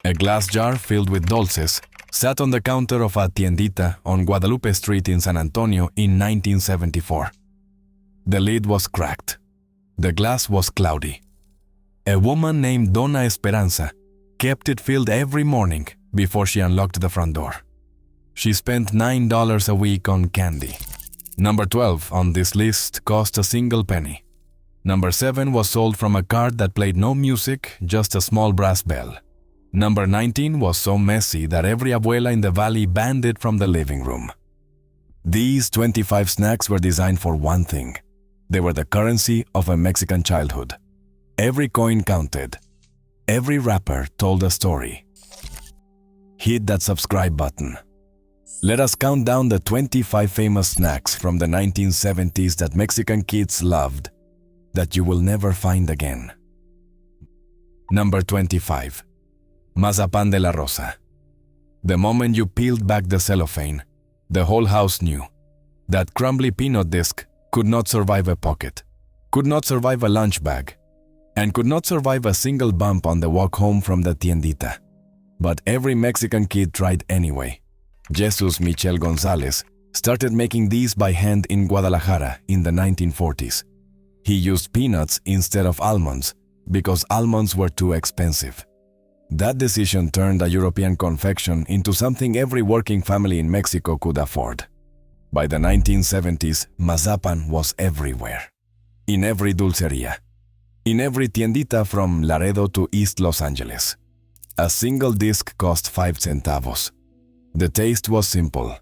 A glass jar filled with dulces sat on the counter of a tiendita on Guadalupe Street in San Antonio in 1974. The lid was cracked. The glass was cloudy. A woman named Donna Esperanza kept it filled every morning before she unlocked the front door. She spent $9 a week on candy. Number 12 on this list cost a single penny. Number 7 was sold from a cart that played no music, just a small brass bell. Number 19 was so messy that every abuela in the valley banned it from the living room. These 25 snacks were designed for one thing. They were the currency of a Mexican childhood. Every coin counted. Every wrapper told a story. Hit that subscribe button. Let us count down the 25 famous snacks from the 1970s that Mexican kids loved, that you will never find again. Number 25. Mazapan de la Rosa. The moment you peeled back the cellophane, the whole house knew. That crumbly peanut disc could not survive a pocket, could not survive a lunch bag, and could not survive a single bump on the walk home from the tiendita. But every Mexican kid tried anyway. Jesus Michel Gonzalez started making these by hand in Guadalajara in the 1940s. He used peanuts instead of almonds because almonds were too expensive. That decision turned a European confection into something every working family in Mexico could afford. By the 1970s, Mazapan was everywhere. In every dulceria. In every tiendita from Laredo to East Los Angeles. A single disc cost 5 centavos. The taste was simple.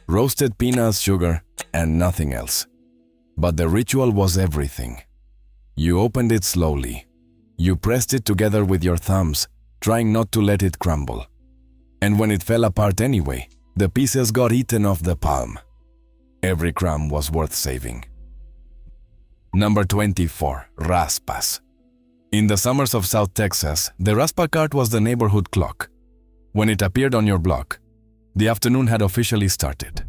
Roasted peanuts, sugar, and nothing else. But the ritual was everything. You opened it slowly. You pressed it together with your thumbs, trying not to let it crumble. And when it fell apart anyway, the pieces got eaten off the palm. Every crumb was worth saving. Number 24. Raspas. In the summers of South Texas, the raspa cart was the neighborhood clock. When it appeared on your block, the afternoon had officially started.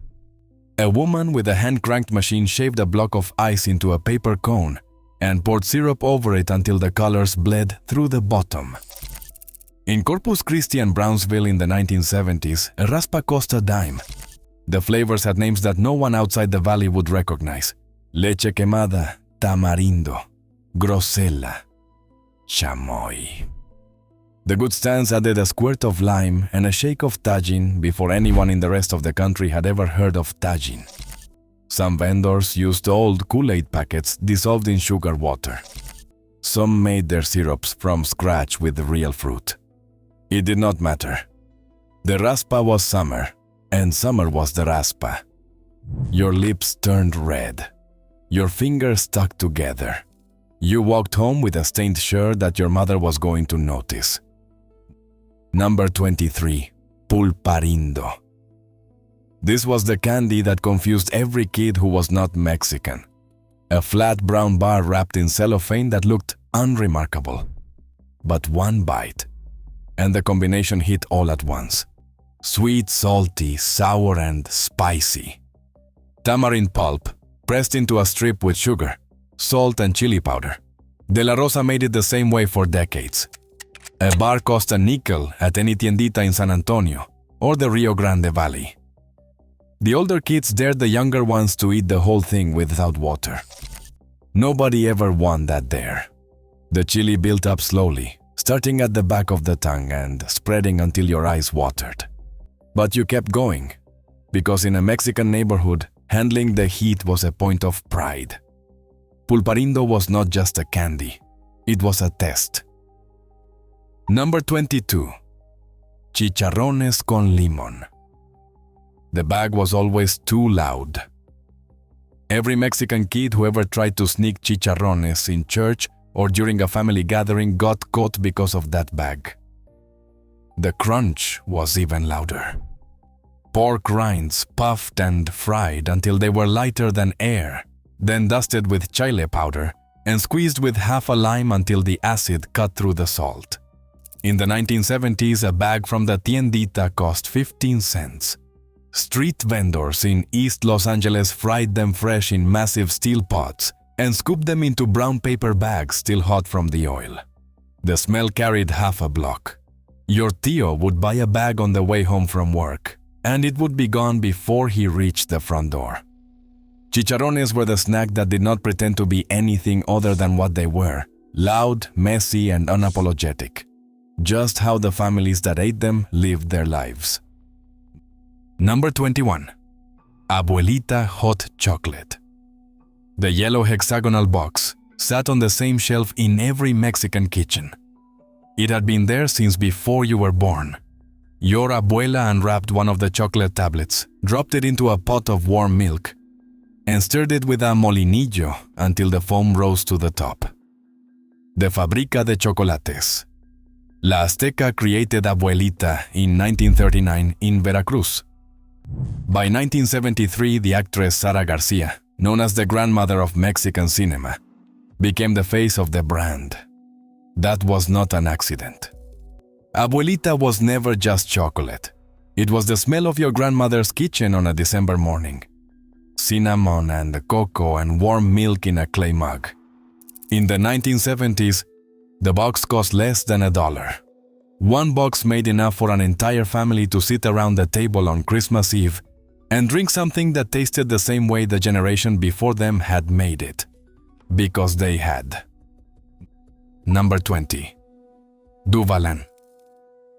A woman with a hand-cranked machine shaved a block of ice into a paper cone and poured syrup over it until the colors bled through the bottom. In Corpus Christi and Brownsville in the 1970s, a raspa cost a dime. The flavors had names that no one outside the valley would recognize. Leche quemada, tamarindo, grosella, chamoy. The good stands added a squirt of lime and a shake of tajin before anyone in the rest of the country had ever heard of tajin. Some vendors used old Kool-Aid packets dissolved in sugar water. Some made their syrups from scratch with real fruit. It did not matter. The raspa was summer, and summer was the raspa. Your lips turned red. Your fingers stuck together. You walked home with a stained shirt that your mother was going to notice. Number 23. Pulparindo. This was the candy that confused every kid who was not Mexican. A flat brown bar wrapped in cellophane that looked unremarkable. But one bite, and the combination hit all at once. Sweet, salty, sour, and spicy. Tamarind pulp, pressed into a strip with sugar, salt, and chili powder. De la Rosa made it the same way for decades. A bar cost a nickel at any tiendita in San Antonio or the Rio Grande Valley. The older kids dared the younger ones to eat the whole thing without water. Nobody ever won that dare. The chili built up slowly, starting at the back of the tongue and spreading until your eyes watered. But you kept going, because in a Mexican neighborhood, handling the heat was a point of pride. Pulparindo was not just a candy, it was a test. Number 22. Chicharrones con limón. The bag was always too loud. Every Mexican kid who ever tried to sneak chicharrones in church or during a family gathering got caught because of that bag. The crunch was even louder. Pork rinds puffed and fried until they were lighter than air, then dusted with chile powder and squeezed with half a lime until the acid cut through the salt. In the 1970s, a bag from the tiendita cost 15 cents. Street vendors in East Los Angeles fried them fresh in massive steel pots and scooped them into brown paper bags still hot from the oil. The smell carried half a block. Your tío would buy a bag on the way home from work, and it would be gone before he reached the front door. Chicharrones were the snack that did not pretend to be anything other than what they were: loud, messy, and unapologetic. Just how the families that ate them lived their lives. Number 21. Abuelita Hot Chocolate. The yellow hexagonal box sat on the same shelf in every Mexican kitchen. It had been there since before you were born. Your abuela unwrapped one of the chocolate tablets, dropped it into a pot of warm milk, and stirred it with a molinillo until the foam rose to the top. The Fábrica de Chocolates. La Azteca created Abuelita in 1939 in Veracruz. By 1973, the actress Sara Garcia, known as the grandmother of Mexican cinema, became the face of the brand. That was not an accident. Abuelita was never just chocolate. It was the smell of your grandmother's kitchen on a December morning. Cinnamon and cocoa and warm milk in a clay mug. In the 1970s, the box cost less than $1. One box made enough for an entire family to sit around the table on Christmas Eve and drink something that tasted the same way the generation before them had made it. Because they had. Number 20. Duvalin.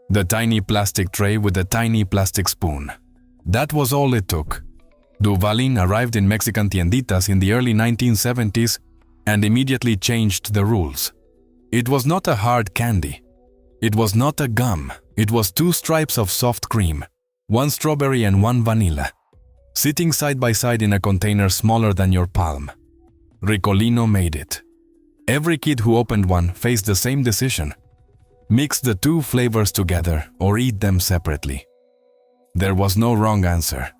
The tiny plastic tray with the tiny plastic spoon. That was all it took. Duvalin arrived in Mexican tienditas in the early 1970s and immediately changed the rules. It was not a hard candy. It was not a gum. It was 2 stripes of soft cream, 1 strawberry and 1 vanilla, sitting side by side in a container smaller than your palm. Ricolino made it. Every kid who opened one faced the same decision: mix the 2 flavors together or eat them separately. There was no wrong answer,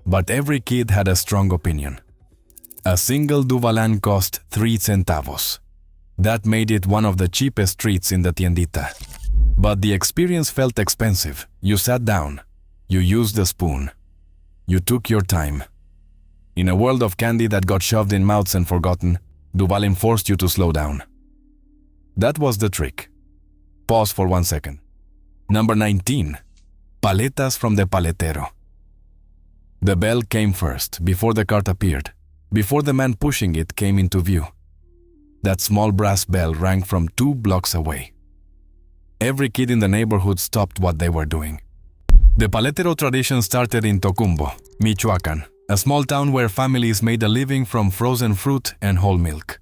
but every kid had a strong opinion. A single Duvalin cost 3 centavos. That made it one of the cheapest treats in the tiendita. But the experience felt expensive. You sat down. You used the spoon. You took your time. In a world of candy that got shoved in mouths and forgotten, Duvalin forced you to slow down. That was the trick. Pause for 1 second. Number 19. Paletas from the paletero. The bell came first, before the cart appeared, before the man pushing it came into view. That small brass bell rang from 2 blocks away. Every kid in the neighborhood stopped what they were doing. The paletero tradition started in Tocumbo, Michoacán, a small town where families made a living from frozen fruit and whole milk.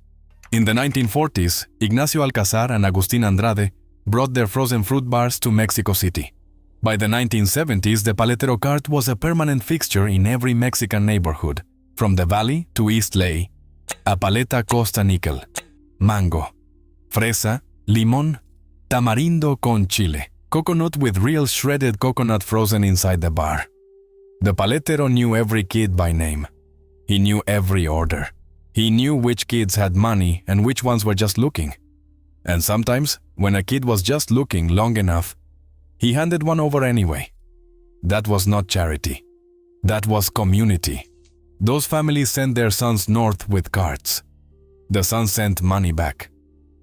In the 1940s, Ignacio Alcazar and Agustín Andrade brought their frozen fruit bars to Mexico City. By the 1970s, the paletero cart was a permanent fixture in every Mexican neighborhood, from the Valley to East Ley. A paleta costa níquel, mango, fresa, limón, tamarindo con chile, coconut with real shredded coconut frozen inside the bar. The paletero knew every kid by name. He knew every order. He knew which kids had money and which ones were just looking. And sometimes, when a kid was just looking long enough, he handed one over anyway. That was not charity. That was community. Those families sent their sons north with carts. The sons sent money back.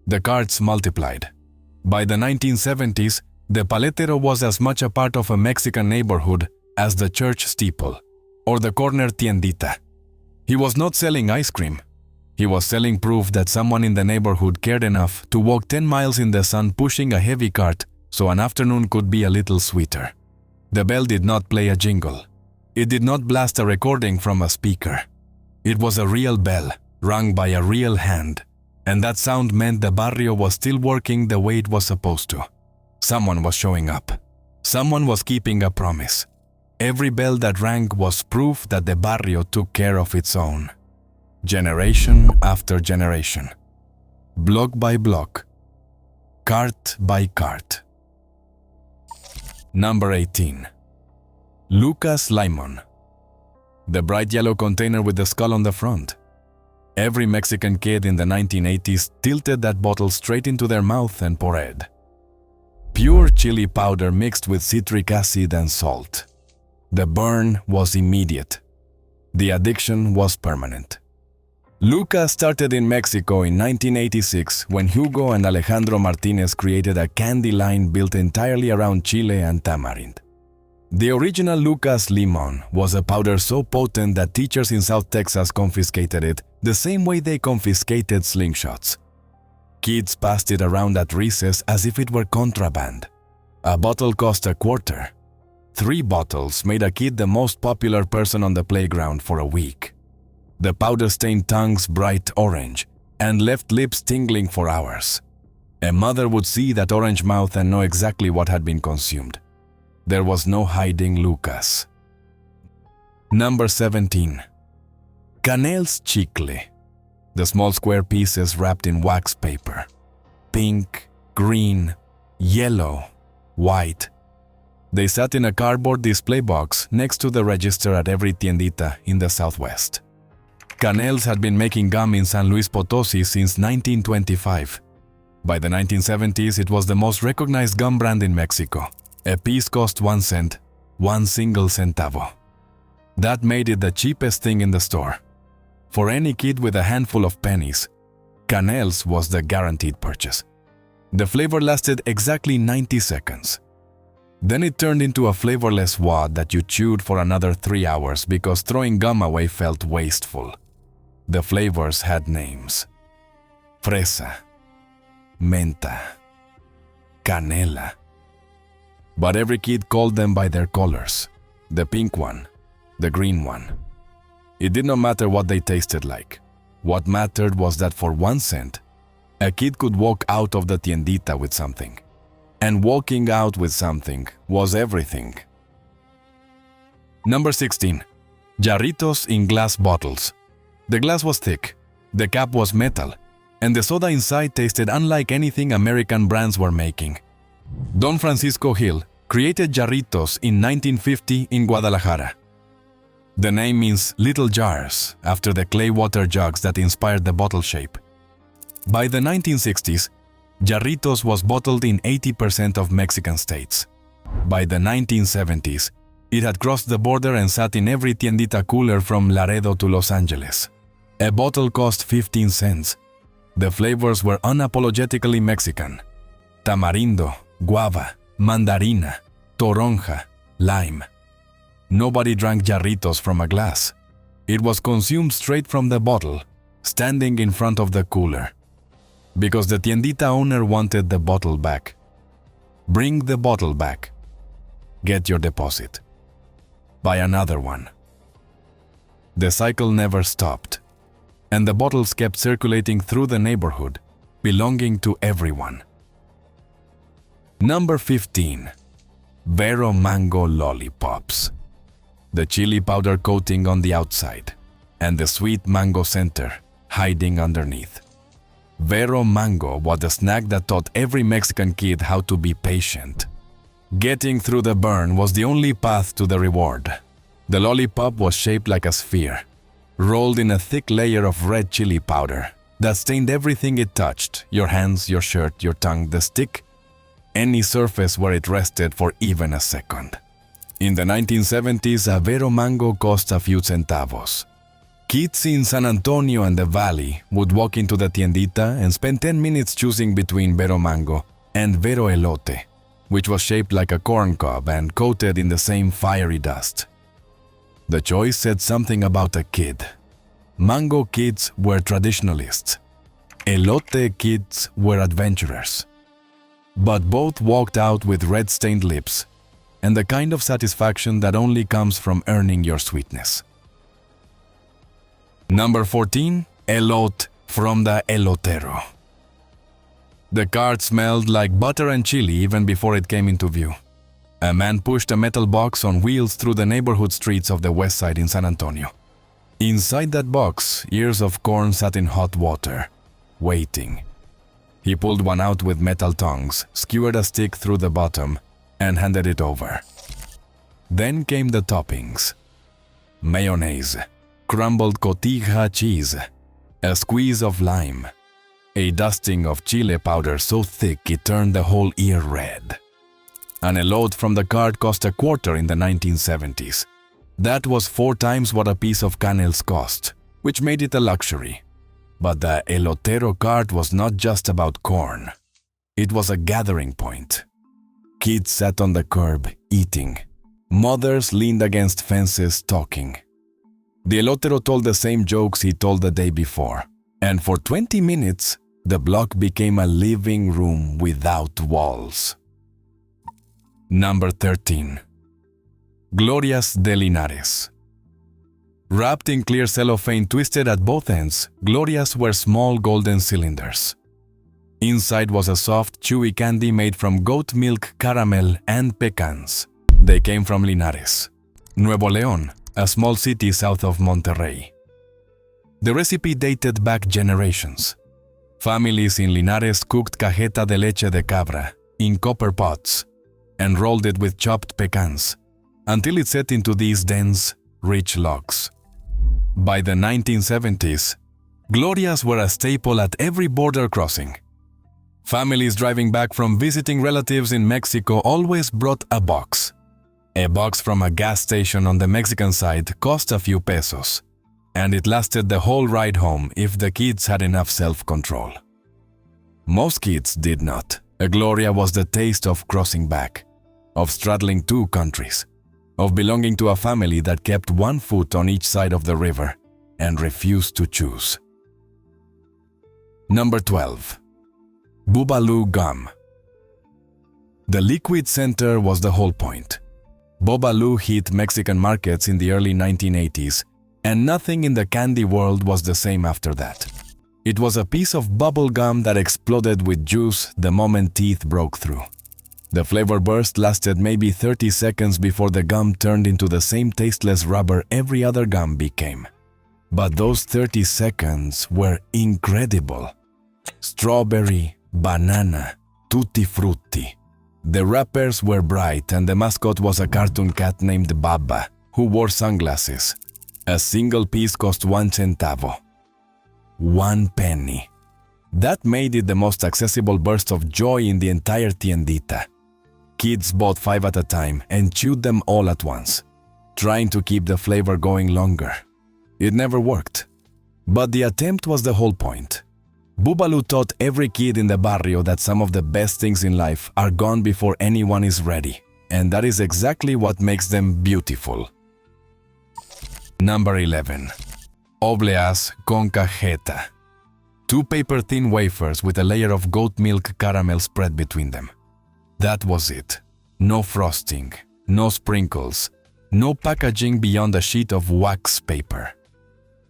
The carts multiplied. By the 1970s, the paletero was as much a part of a Mexican neighborhood as the church steeple or the corner tiendita. He was not selling ice cream. He was selling proof that someone in the neighborhood cared enough to walk 10 miles in the sun pushing a heavy cart so an afternoon could be a little sweeter. The bell did not play a jingle. It did not blast a recording from a speaker. It was a real bell, rung by a real hand. And that sound meant the barrio was still working the way it was supposed to. Someone was showing up. Someone was keeping a promise. Every bell that rang was proof that the barrio took care of its own. Generation after generation. Block by block. Cart by cart. Number 18. Lucas Limón. The bright yellow container with the skull on the front. Every Mexican kid in the 1980s tilted that bottle straight into their mouth and poured. Pure chili powder mixed with citric acid and salt. The burn was immediate. The addiction was permanent. Lucas started in Mexico in 1986 when Hugo and Alejandro Martinez created a candy line built entirely around chile and tamarind. The original Lucas Limón was a powder so potent that teachers in South Texas confiscated it the same way they confiscated slingshots. Kids passed it around at recess as if it were contraband. A bottle cost $0.25. 3 bottles made a kid the most popular person on the playground for a week. The powder stained tongues bright orange and left lips tingling for hours. A mother would see that orange mouth and know exactly what had been consumed. There was no hiding Lucas. Number 17. Canel's chicle. The small square pieces wrapped in wax paper. Pink, green, yellow, white. They sat in a cardboard display box next to the register at every tiendita in the Southwest. Canel's had been making gum in San Luis Potosí since 1925. By the 1970s, it was the most recognized gum brand in Mexico. A piece cost 1 cent, 1 single centavo. That made it the cheapest thing in the store. For any kid with a handful of pennies, Canel's was the guaranteed purchase. The flavor lasted exactly 90 seconds. Then it turned into a flavorless wad that you chewed for another 3 hours because throwing gum away felt wasteful. The flavors had names: fresa, menta, canela. But every kid called them by their colors: the pink one, the green one. It did not matter what they tasted like. What mattered was that for 1 cent, a kid could walk out of the tiendita with something. And walking out with something was everything. Number 16. Jarritos in glass bottles. The glass was thick, the cap was metal, and the soda inside tasted unlike anything American brands were making. Don Francisco Hill created Jarritos in 1950 in Guadalajara. The name means little jars after the clay water jugs that inspired the bottle shape. By the 1960s, Jarritos was bottled in 80% of Mexican states. By the 1970s, it had crossed the border and sat in every tiendita cooler from Laredo to Los Angeles. A bottle cost 15 cents. The flavors were unapologetically Mexican: tamarindo, guava, mandarina, toronja, lime. Nobody drank Jarritos from a glass. It was consumed straight from the bottle, standing in front of the cooler. Because the tiendita owner wanted the bottle back. Bring the bottle back. Get your deposit. Buy another one. The cycle never stopped, and the bottles kept circulating through the neighborhood, belonging to everyone. Number 15. Vero mango lollipops. The chili powder coating on the outside, and the sweet mango center hiding underneath. Vero mango was the snack that taught every Mexican kid how to be patient. Getting through the burn was the only path to the reward. The lollipop was shaped like a sphere, rolled in a thick layer of red chili powder that stained everything it touched: your hands, your shirt, your tongue, the stick, any surface where it rested for even a second. In the 1970s, a Vero mango cost a few centavos. Kids in San Antonio and the Valley would walk into the tiendita and spend 10 minutes choosing between Vero mango and Vero elote, which was shaped like a corn cob and coated in the same fiery dust. The choice said something about a kid. Mango kids were traditionalists. Elote kids were adventurers. But both walked out with red-stained lips and the kind of satisfaction that only comes from earning your sweetness. Number 14. Elote from the elotero. The cart smelled like butter and chili even before it came into view. A man pushed a metal box on wheels through the neighborhood streets of the west side in San Antonio. Inside that box, ears of corn sat in hot water, waiting. He pulled one out with metal tongs, skewered a stick through the bottom, and handed it over. Then came the toppings: mayonnaise, crumbled cotija cheese, a squeeze of lime, a dusting of chile powder so thick it turned the whole ear red. An elote from the cart cost $0.25 in the 1970s. That was 4 times what a piece of Canel's cost, which made it a luxury, But the elotero cart was not just about corn. It was a gathering point. Kids sat on the curb, eating. Mothers leaned against fences, talking. The elotero told the same jokes he told the day before. And for 20 minutes, the block became a living room without walls. Number 13. Glorias de Linares. Wrapped in clear cellophane twisted at both ends, Glorias were small golden cylinders. Inside was a soft, chewy candy made from goat milk, caramel, and pecans. They came from Linares, Nuevo León, a small city south of Monterrey. The recipe dated back generations. Families in Linares cooked cajeta de leche de cabra in copper pots and rolled it with chopped pecans until it set into these dense, rich logs. By the 1970s, Glorias were a staple at every border crossing. Families driving back from visiting relatives in Mexico always brought a box. A box from a gas station on the Mexican side cost a few pesos, and it lasted the whole ride home if the kids had enough self-control. Most kids did not. A Gloria was the taste of crossing back, of straddling two countries, of belonging to a family that kept one foot on each side of the river and refused to choose. Number 12. Boobaloo gum. The liquid center was the whole point. Boobaloo hit Mexican markets in the early 1980s, and nothing in the candy world was the same after that. It was a piece of bubble gum that exploded with juice the moment teeth broke through. The flavor burst lasted maybe 30 seconds before the gum turned into the same tasteless rubber every other gum became. But those 30 seconds were incredible. Strawberry, banana, tutti frutti. The wrappers were bright and the mascot was a cartoon cat named Baba, who wore sunglasses. A single piece cost 1 centavo. 1 penny. That made it the most accessible burst of joy in the entire tiendita. Kids bought 5 at a time and chewed them all at once, trying to keep the flavor going longer. It never worked, but the attempt was the whole point. Boobaloo taught every kid in the barrio that some of the best things in life are gone before anyone is ready, and that is exactly what makes them beautiful. Number 11. Obleas con cajeta. 2 paper-thin wafers with a layer of goat milk caramel spread between them. That was it. No frosting, no sprinkles, no packaging beyond a sheet of wax paper.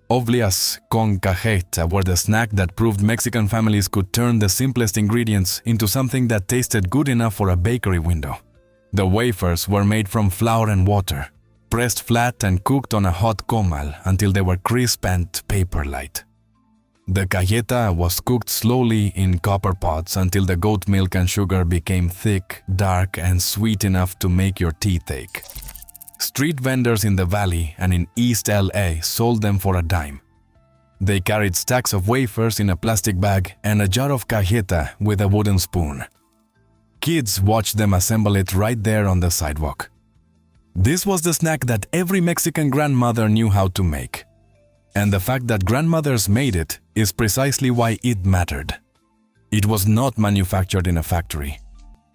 Obleas con cajeta were the snack that proved Mexican families could turn the simplest ingredients into something that tasted good enough for a bakery window. The wafers were made from flour and water, pressed flat and cooked on a hot comal until they were crisp and paper-light. The cajeta was cooked slowly in copper pots until the goat milk and sugar became thick, dark, and sweet enough to make your teeth ache. Street vendors in the valley and in East LA sold them for a dime. They carried stacks of wafers in a plastic bag and a jar of cajeta with a wooden spoon. Kids watched them assemble it right there on the sidewalk. This was the snack that every Mexican grandmother knew how to make. And the fact that grandmothers made it is precisely why it mattered. It was not manufactured in a factory.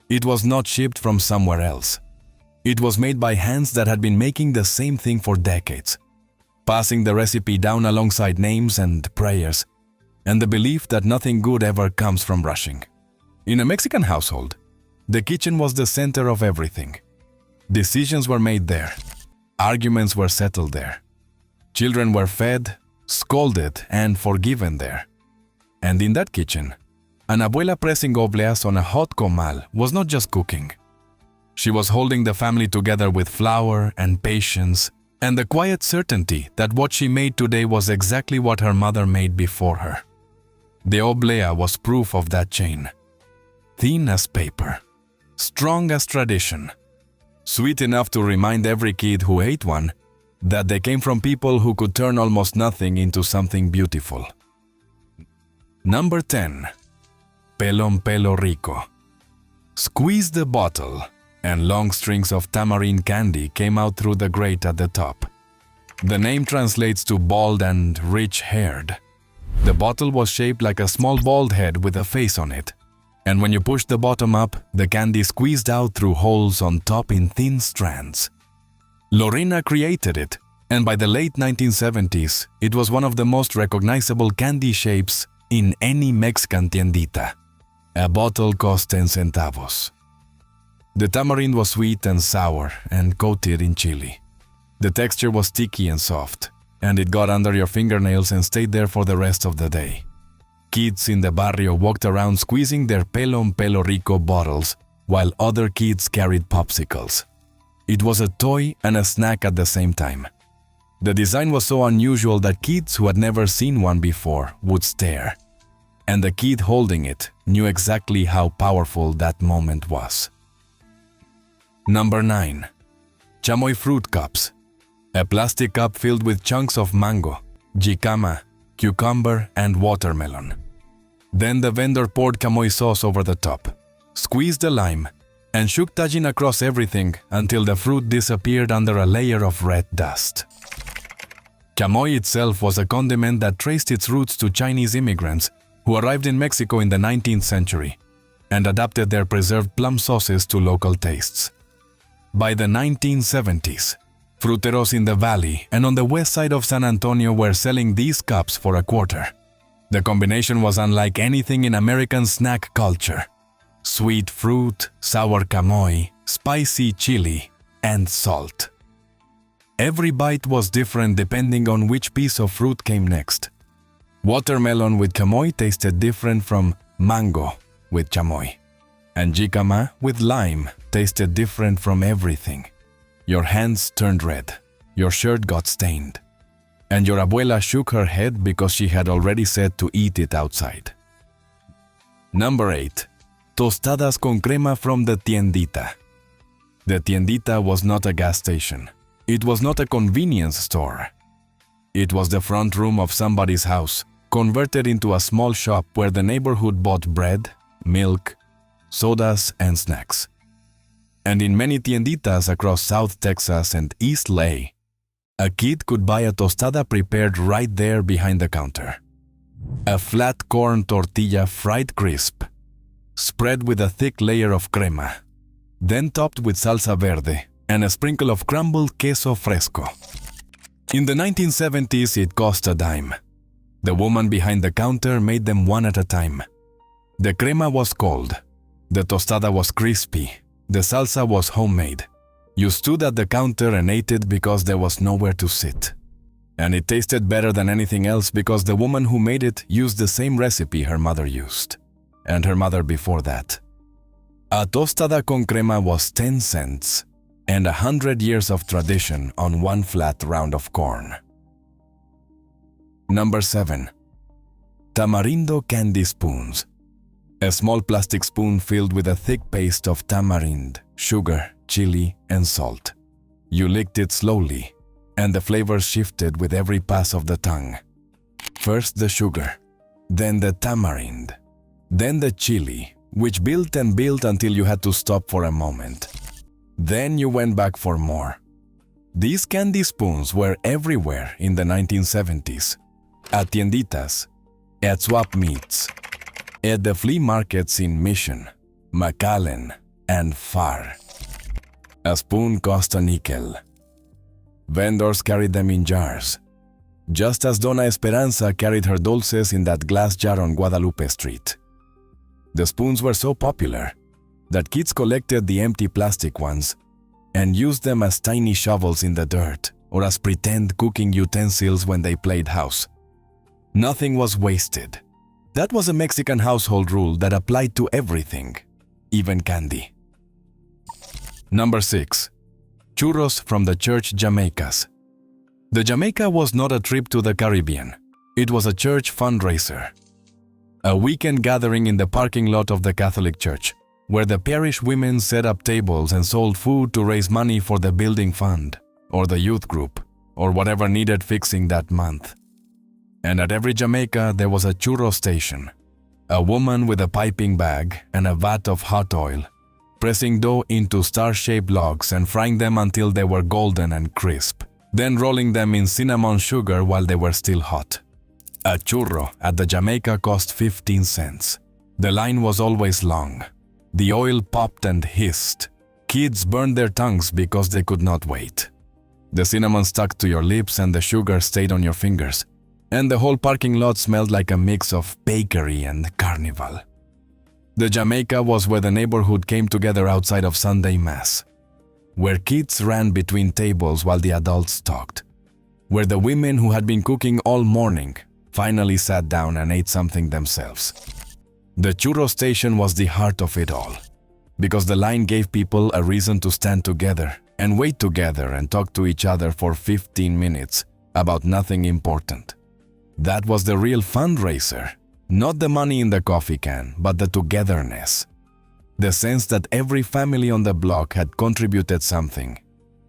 It was not shipped from somewhere else. It was made by hands that had been making the same thing for decades, passing the recipe down alongside names and prayers, and the belief that nothing good ever comes from rushing. In a Mexican household, the kitchen was the center of everything. Decisions were made there. Arguments were settled there. Children were fed, scolded, and forgiven there. And in that kitchen, an abuela pressing obleas on a hot comal was not just cooking. She was holding the family together with flour and patience and the quiet certainty that what she made today was exactly what her mother made before her. The oblea was proof of that chain. Thin as paper, strong as tradition, sweet enough to remind every kid who ate one that they came from people who could turn almost nothing into something beautiful. Number 10. Pelon Pelo Rico. Squeeze the bottle, and long strings of tamarind candy came out through the grate at the top. The name translates to bald and rich-haired. The The bottle was shaped like a small bald head with a face on it. And when you pushed the bottom up, the candy squeezed out through holes on top in thin strands. Lorena created it, and by the late 1970s, it was one of the most recognizable candy shapes in any Mexican tiendita. A bottle cost 10 centavos. The tamarind was sweet and sour and coated in chili. The texture was sticky and soft, and it got under your fingernails and stayed there for the rest of the day. Kids in the barrio walked around squeezing their pelo rico bottles, while other kids carried popsicles. It was a toy and a snack at the same time. The design was so unusual that kids who had never seen one before would stare. And the kid holding it knew exactly how powerful that moment was. Number 9. Chamoy fruit cups. A plastic cup filled with chunks of mango, jicama, cucumber, and watermelon. Then the vendor poured chamoy sauce over the top, squeezed a lime, and shook tajin across everything until the fruit disappeared under a layer of red dust. Chamoy itself was a condiment that traced its roots to Chinese immigrants who arrived in Mexico in the 19th century and adapted their preserved plum sauces to local tastes. By the 1970s, fruteros in the valley and on the west side of San Antonio were selling these cups for a quarter. The combination was unlike anything in American snack culture. Sweet fruit, sour chamoy, spicy chili, and salt. Every bite was different depending on which piece of fruit came next. Watermelon with chamoy tasted different from mango with chamoy. And jicama with lime tasted different from everything. Your hands turned red, your shirt got stained, and your abuela shook her head because she had already said to eat it outside. Number 8. Tostadas con crema from the tiendita. The tiendita was not a gas station. It was not a convenience store. It was the front room of somebody's house, converted into a small shop where the neighborhood bought bread, milk, sodas, and snacks. And in many tienditas across South Texas and East LA, a kid could buy a tostada prepared right there behind the counter. A flat corn tortilla fried crisp, spread with a thick layer of crema, then topped with salsa verde and a sprinkle of crumbled queso fresco. In the 1970s, it cost a dime. The woman behind the counter made them one at a time. The crema was cold. The tostada was crispy. The salsa was homemade. You stood at the counter and ate it because there was nowhere to sit. And it tasted better than anything else because the woman who made it used the same recipe her mother used, and her mother before that. A tostada con crema was 10 cents and 100 years of tradition on one flat round of corn. Number 7. Tamarindo candy spoons. A small plastic spoon filled with a thick paste of tamarind, sugar, chili, and salt. You licked it slowly, and the flavors shifted with every pass of the tongue. First the sugar, then the tamarind, then the chili, which built and built until you had to stop for a moment. Then you went back for more. These candy spoons were everywhere in the 1970s. At tienditas, at swap meets, at the flea markets in Mission, McAllen, and Pharr. A spoon cost a nickel. Vendors carried them in jars, just as Dona Esperanza carried her dulces in that glass jar on Guadalupe Street. The spoons were so popular that kids collected the empty plastic ones and used them as tiny shovels in the dirt or as pretend cooking utensils when they played house. Nothing was wasted. That was a Mexican household rule that applied to everything, even candy. Number 6. Churros from the church Jamaicas. The Jamaica was not a trip to the Caribbean. It was a church fundraiser. A weekend gathering in the parking lot of the Catholic Church, where the parish women set up tables and sold food to raise money for the building fund, or the youth group, or whatever needed fixing that month. And at every Jamaica there was a churro station, a woman with a piping bag and a vat of hot oil, pressing dough into star-shaped logs and frying them until they were golden and crisp, then rolling them in cinnamon sugar while they were still hot. A churro at the Jamaica cost 15 cents. The line was always long. The oil popped and hissed. Kids burned their tongues because they could not wait. The cinnamon stuck to your lips and the sugar stayed on your fingers. And the whole parking lot smelled like a mix of bakery and carnival. The Jamaica was where the neighborhood came together outside of Sunday Mass, where kids ran between tables while the adults talked, where the women who had been cooking all morning finally sat down and ate something themselves. The churro station was the heart of it all, because the line gave people a reason to stand together and wait together and talk to each other for 15 minutes about nothing important. That was the real fundraiser. Not the money in the coffee can, but the togetherness. The sense that every family on the block had contributed something.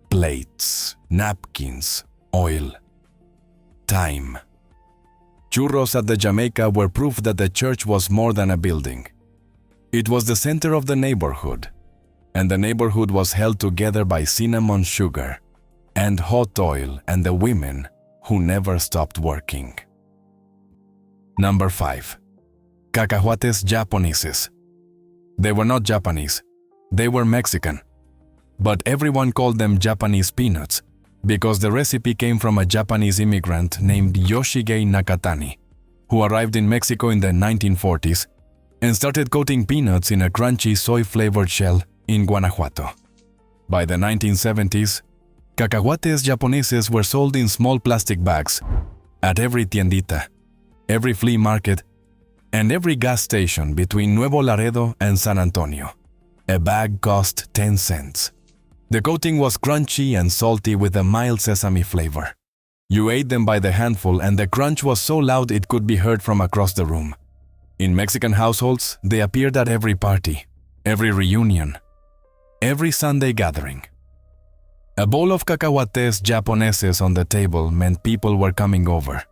Plates, napkins, oil, time. Churros at the Jamaica were proof that the church was more than a building. It was the center of the neighborhood, and the neighborhood was held together by cinnamon sugar and hot oil and the women who never stopped working. Number 5. Kakawates Japoneses. They were not Japanese, they were Mexican. But everyone called them Japanese peanuts because the recipe came from a Japanese immigrant named Yoshige Nakatani, who arrived in Mexico in the 1940s and started coating peanuts in a crunchy soy-flavored shell in Guanajuato. By the 1970s, Kakawates Japoneses were sold in small plastic bags at every tiendita, every flea market, and every gas station between Nuevo Laredo and San Antonio. A bag cost 10 cents. The coating was crunchy and salty with a mild sesame flavor. You ate them by the handful and the crunch was so loud it could be heard from across the room. In Mexican households, they appeared at every party, every reunion, every Sunday gathering. A bowl of Kakawates Japoneses on the table meant people were coming over.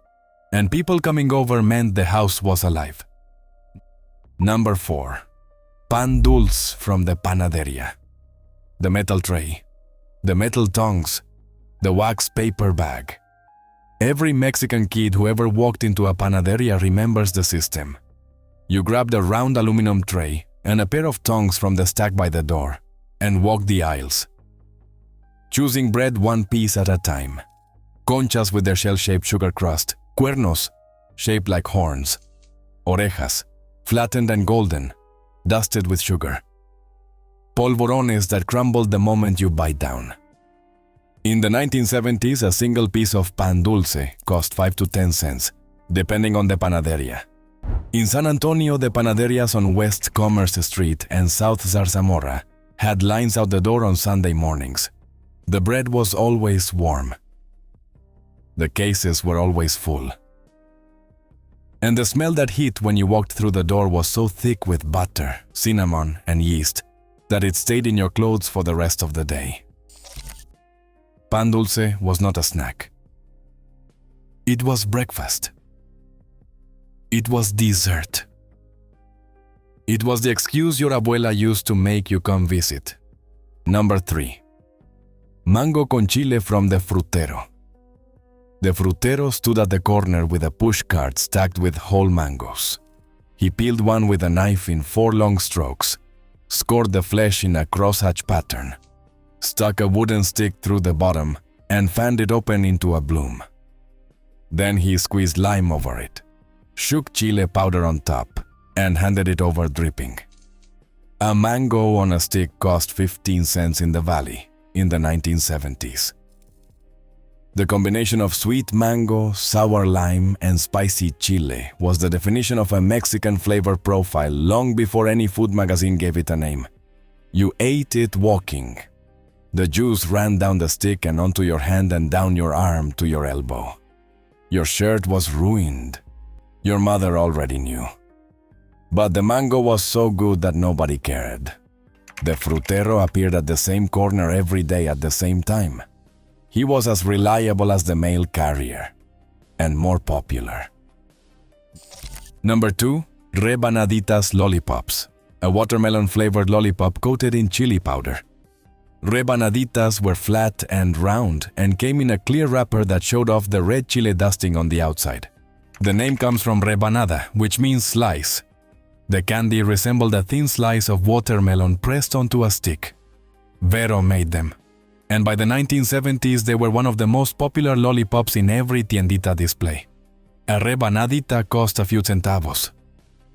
And people coming over meant the house was alive. Number 4. Pan dulce from the panaderia. The metal tray, the metal tongs, the wax paper bag. Every Mexican kid who ever walked into a panaderia remembers the system. You grabbed a round aluminum tray and a pair of tongs from the stack by the door and walked the aisles, choosing bread one piece at a time. Conchas with their shell-shaped sugar crust, cuernos, shaped like horns, orejas, flattened and golden, dusted with sugar. Polvorones that crumbled the moment you bite down. In the 1970s, a single piece of pan dulce cost 5 to 10 cents, depending on the panaderia. In San Antonio, the panaderias on West Commerce Street and South Zarzamora had lines out the door on Sunday mornings. The bread was always warm. The cases were always full. And the smell that hit when you walked through the door was so thick with butter, cinnamon, and yeast that it stayed in your clothes for the rest of the day. Pan dulce was not a snack. It was breakfast. It was dessert. It was the excuse your abuela used to make you come visit. Number 3. Mango con chile from the frutero. The frutero stood at the corner with a push cart stacked with whole mangoes. He peeled one with a knife in 4 long strokes, scored the flesh in a crosshatch pattern, stuck a wooden stick through the bottom, and fanned it open into a bloom. Then he squeezed lime over it, shook chile powder on top, and handed it over dripping. A mango on a stick cost 15 cents in the valley in the 1970s. The combination of sweet mango, sour lime, and spicy chile was the definition of a Mexican flavor profile long before any food magazine gave it a name. You ate it walking. The juice ran down the stick and onto your hand and down your arm to your elbow. Your shirt was ruined. Your mother already knew. But the mango was so good that nobody cared. The frutero appeared at the same corner every day at the same time. He was as reliable as the mail carrier, and more popular. Number 2, rebanaditas lollipops, a watermelon-flavored lollipop coated in chili powder. Rebanaditas were flat and round and came in a clear wrapper that showed off the red chile dusting on the outside. The name comes from rebanada, which means slice. The candy resembled a thin slice of watermelon pressed onto a stick. Vero made them, and by the 1970s they were one of the most popular lollipops in every tiendita display. A rebanadita cost a few centavos.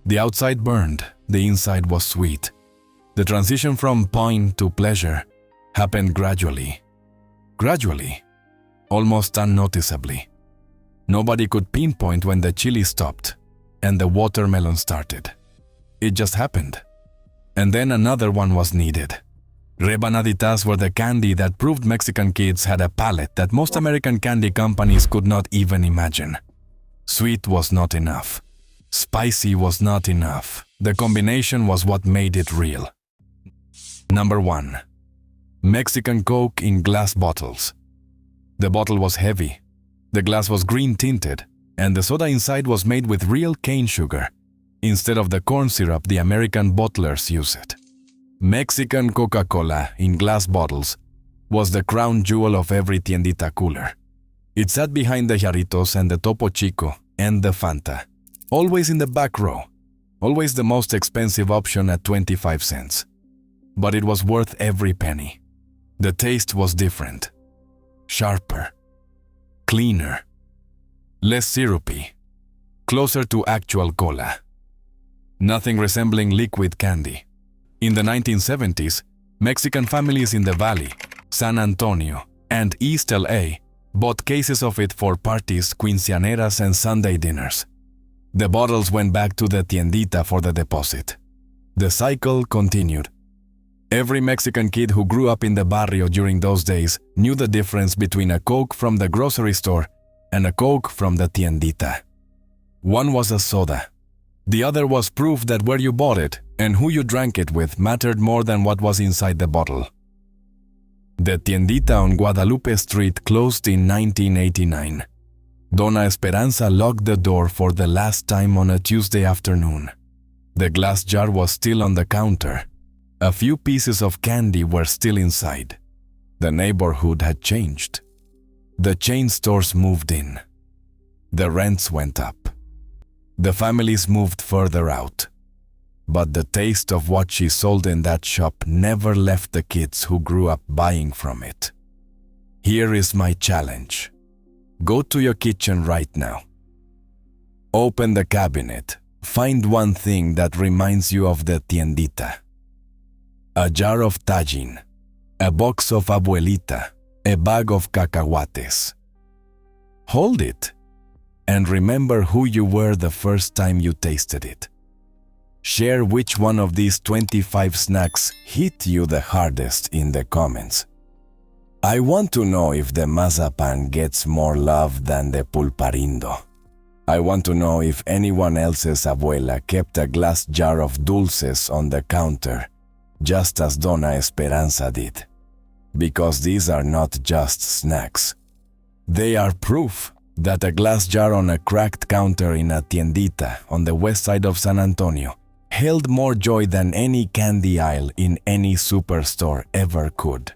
The outside burned, the inside was sweet. The transition from pain to pleasure happened gradually, almost unnoticeably. Nobody could pinpoint when the chili stopped and the watermelon started. It just happened. And then another one was needed. Rebanaditas were the candy that proved Mexican kids had a palate that most American candy companies could not even imagine. Sweet was not enough. Spicy was not enough. The combination was what made it real. Number 1. Mexican Coke in glass bottles. The bottle was heavy. The glass was green tinted, and the soda inside was made with real cane sugar, instead of the corn syrup the American bottlers use it. Mexican Coca-Cola in glass bottles was the crown jewel of every tiendita cooler. It sat behind the Jarritos and the Topo Chico and the Fanta, always in the back row, always the most expensive option at 25 cents. But it was worth every penny. The taste was different, sharper, cleaner, less syrupy, closer to actual cola. Nothing resembling liquid candy. In the 1970s, Mexican families in the Valley, San Antonio, and East LA bought cases of it for parties, quinceañeras, and Sunday dinners. The bottles went back to the tiendita for the deposit. The cycle continued. Every Mexican kid who grew up in the barrio during those days knew the difference between a Coke from the grocery store and a Coke from the tiendita. One was a soda. The other was proof that where you bought it and who you drank it with mattered more than what was inside the bottle. The tiendita on Guadalupe Street closed in 1989. Dona Esperanza locked the door for the last time on a Tuesday afternoon. The glass jar was still on the counter. A few pieces of candy were still inside. The neighborhood had changed. The chain stores moved in. The rents went up. The families moved further out. But the taste of what she sold in that shop never left the kids who grew up buying from it. Here is my challenge. Go to your kitchen right now. Open the cabinet. Find one thing that reminds you of the tiendita. A jar of tajin, a box of abuelita, a bag of cacahuates. Hold it and remember who you were the first time you tasted it. Share which one of these 25 snacks hit you the hardest in the comments. I want to know if the Mazapan gets more love than the Pulparindo. I want to know if anyone else's abuela kept a glass jar of dulces on the counter, just as Dona Esperanza did. Because these are not just snacks. They are proof that a glass jar on a cracked counter in a tiendita on the west side of San Antonio held more joy than any candy aisle in any superstore ever could.